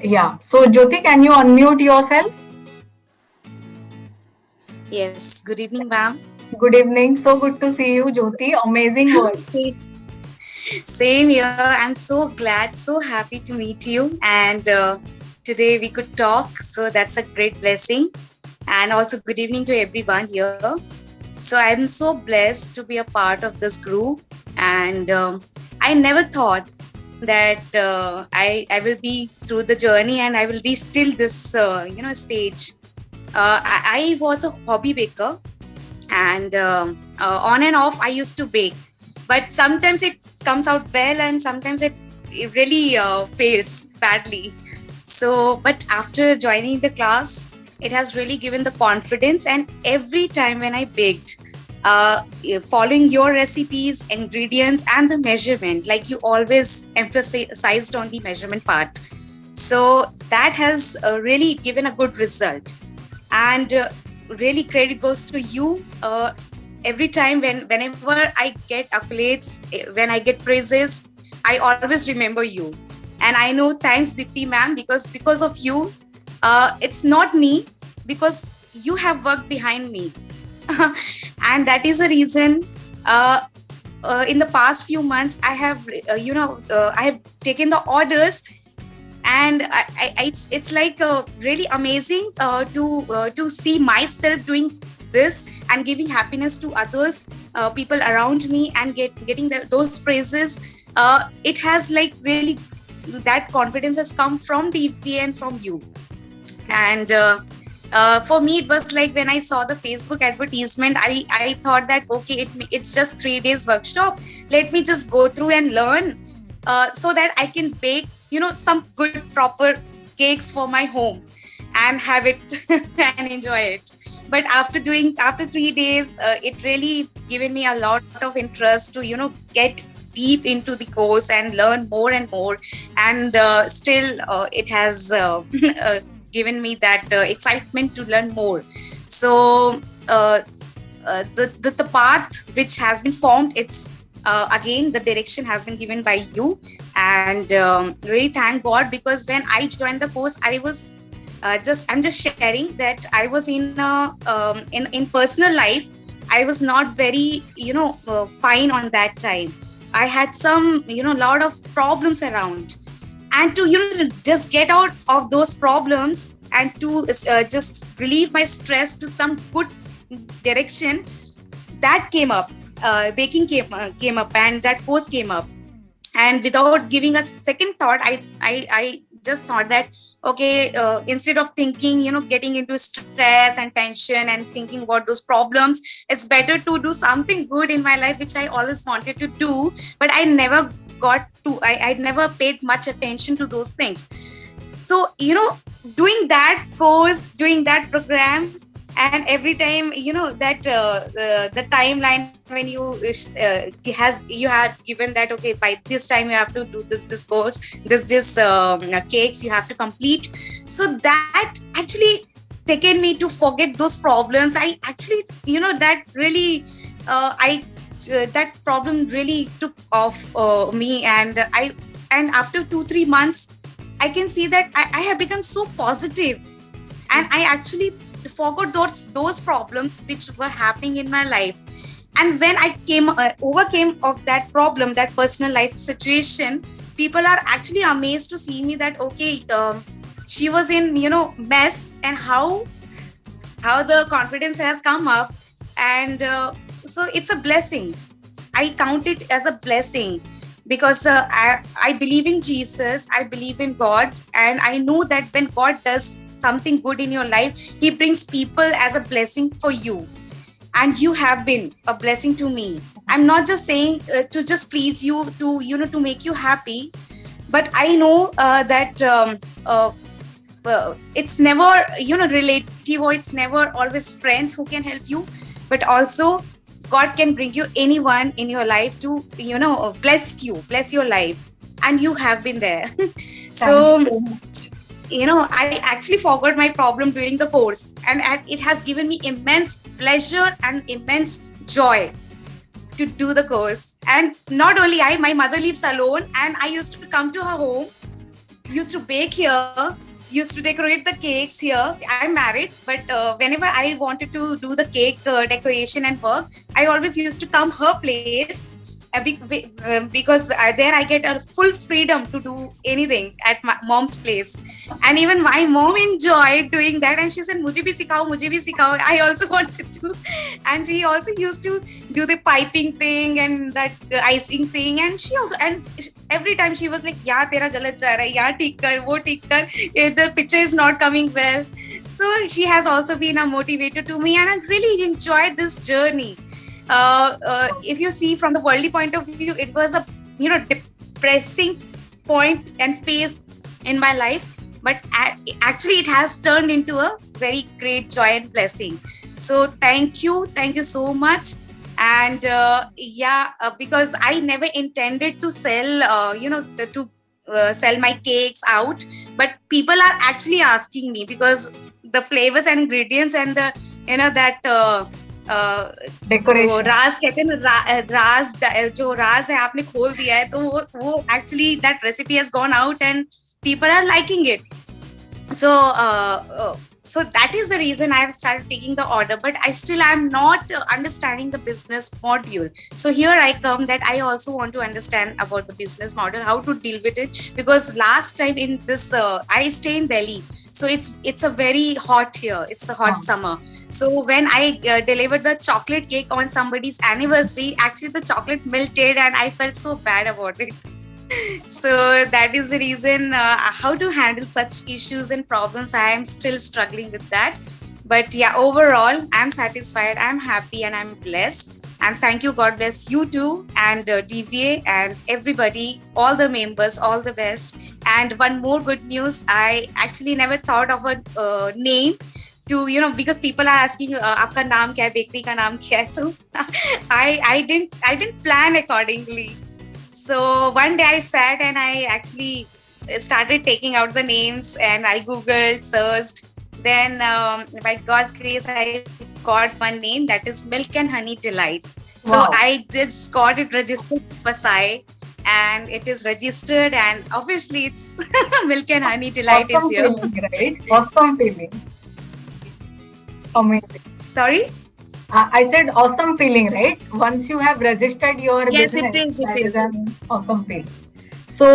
Yeah. So, Jyoti, can you unmute yourself? Yes, good evening, ma'am. Good evening. So good to see you, Jyoti. Amazing words. Same, same here. I'm so glad, so happy to meet you. And today we could talk, so that's a great blessing. And also, good evening to everyone here. So I'm so blessed to be a part of this group. And I never thought that I will be through the journey and I will reach still this stage. I was a hobby baker, and on and off I used to bake, but sometimes it comes out well and sometimes it really fails badly. So but after joining the class, it has really given the confidence, and every time when I baked, following your recipes, ingredients and the measurement, like you always emphasized on the measurement part, so that has really given a good result. And really credit goes to you. Every time whenever I get accolades, when I get praises, I always remember you. And I know, thanks Dipti ma'am, because of you, it's not me, because you have worked behind me. And that is the reason, uh, in the past few months I have I have taken the orders, and it's like really amazing to see myself doing this and giving happiness to others, people around me, and getting those praises. It has like really, that confidence has come from DP and from you. And for me it was like, when I saw the Facebook advertisement, I thought that okay, it's just 3 days workshop, let me just go through and learn, so that I can bake some good proper cakes for my home and have it and enjoy it. But after 3 days, it really given me a lot of interest to get deep into the course and learn more and more. And still it has given me that excitement to learn more. So the path which has been formed, it's again, the direction has been given by you. And really thank God, because when I joined the course, I was I'm just sharing that I was in personal life, I was not very fine on that time. I had some lot of problems around, and to just get out of those problems and to just relieve my stress to some good direction, that came up. Baking came up, and that post came up. And without giving a second thought, I just thought that okay, instead of thinking, getting into stress and tension and thinking about those problems, it's better to do something good in my life, which I always wanted to do, but I never I never paid much attention to those things. So doing that course, doing that program, and every time that the timeline when you had given that okay, by this time you have to do this course, this cakes you have to complete. So that actually taken me to forget those problems. I actually that really I that problem really took off me. And after 2-3 months, I can see that I have become so positive, and I actually forgot those problems which were happening in my life. And when I came overcame of that problem, that personal life situation, people are actually amazed to see me that okay, she was in mess, and how the confidence has come up. And so it's a blessing. I count it as a blessing, because I believe in Jesus, I believe in God, and I know that when God does something good in your life, He brings people as a blessing for you. And you have been a blessing to me. I'm not just saying to just please you, to make you happy, but I know that it's never relative, or it's never always friends who can help you, but also God can bring you anyone in your life to bless your life. And you have been there. Thank you So so much. I actually forgot my problem during the course, and it has given me immense pleasure and immense joy to do the course. And not only I, my mother lives alone, and I used to come to her home used to bake here, used to decorate the cakes here. I'm married, but whenever I wanted to do the cake decoration and work, I always used to come her place because there I get a full freedom to do anything at my mom's place. And even my mom enjoyed doing that, and she said, mujhe bhi sikhao. I also wanted to. And she also used to do the piping thing and that icing thing. And she also, and every time she was like, yeah, tera galat ja raha hai, yeah, theek kar, wo theek kar, the picture is not coming well. So she has also been a motivator to me, and I really enjoyed this journey. If you see from the worldly point of view, it was a depressing point and phase in my life, but actually it has turned into a very great joy and blessing. So thank you so much. And because I never intended to sell sell my cakes out, but people are actually asking me because the flavors and ingredients and the that decoration राज कहते हैं ना, राज जो राज है आपने खोल दिया है, तो वो actually that recipe has gone out and people are liking it. So that is the reason I have started taking the order, but I still am not understanding the business module. So here I come that I also want to understand about the business model, how to deal with it, because last time in this I stay in Delhi, so it's a very hot here, it's a hot summer. So when I delivered the chocolate cake on somebody's anniversary, actually the chocolate melted and I felt so bad about it. So that is the reason how to handle such issues and problems. I am still struggling with that, but yeah, overall I'm satisfied, I'm happy, and I'm blessed. And thank you, God bless you too, and DVA and everybody, all the members, all the best. And one more good news, I actually never thought of a name to, because people are asking aapka naam kya hai, bakery ka naam kya hai. So I didn't plan accordingly. So one day I sat and I actually started taking out the names, and I googled, searched. Then by God's grace, I got one name, that is Milk and Honey Delight. So Wow. I just got it registered for Sai, and it is registered, and obviously it's Milk and Honey Delight Awesome is here. feeling, right? Awesome feeling. Amazing. Sorry? I said awesome feeling, right? Once you have registered your Yes, business, it that is is. an awesome feeling. So,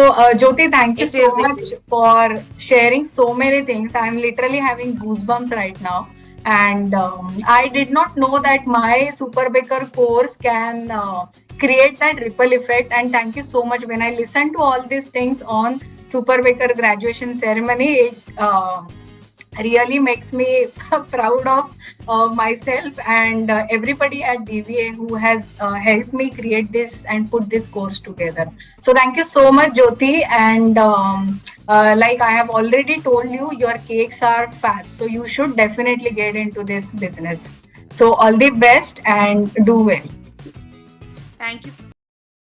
Jyoti, thank you It so is. much for sharing so many things. I'm literally having goosebumps right now. And I did not know that my Super Baker course can create that ripple effect. And thank you so much. When I listen to all these things on Super Baker graduation ceremony, it really makes me proud of myself and everybody at DVA who has helped me create this and put this course together. So thank you so much, Jyoti. And like I have already told you, your cakes are fab. So you should definitely get into this business. So all the best and do well. Thank you so